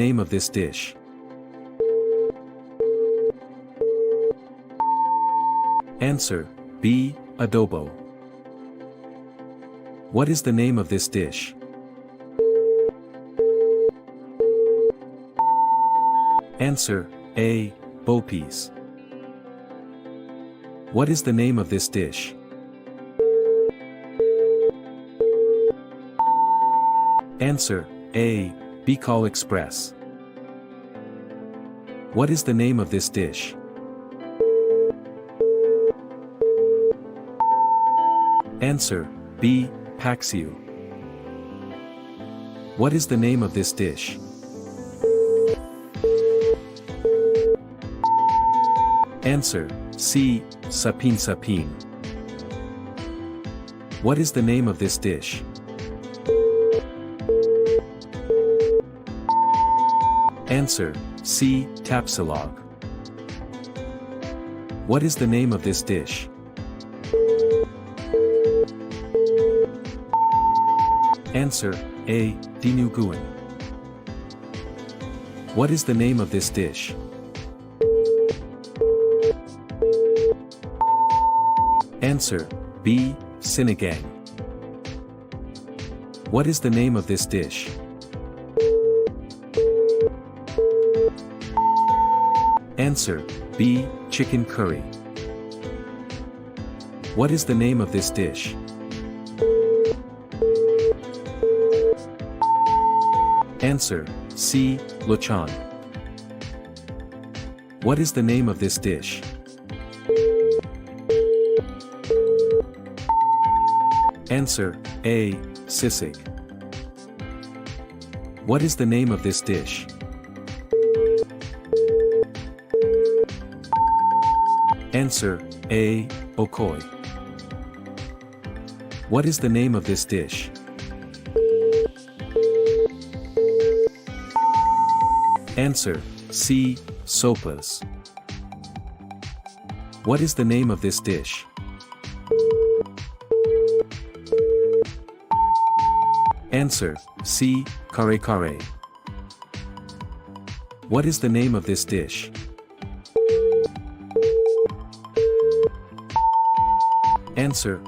Name of this dish? Answer B. Adobo. What is the name of this dish? Answer A. Bopis. What is the name of this dish? Answer A. Bicol Express. What is the name of this dish? Answer B. Paksiw. What is the name of this dish? Answer C. Sapin Sapin. What is the name of this dish? Answer C. Tapsilog. What is the name of this dish? Answer A. Dinuguan. What is the name of this dish? Answer B. Sinigang. What is the name of this dish? Answer B. Chicken curry. What is the name of this dish? Answer C. Lechon. What is the name of this dish? Answer A. Sisig. What is the name of this dish? Answer A. Okoy. What is the name of this dish? Answer C. Sopas. What is the name of this dish? Answer C. Kare kare. What is the name of this dish? Answer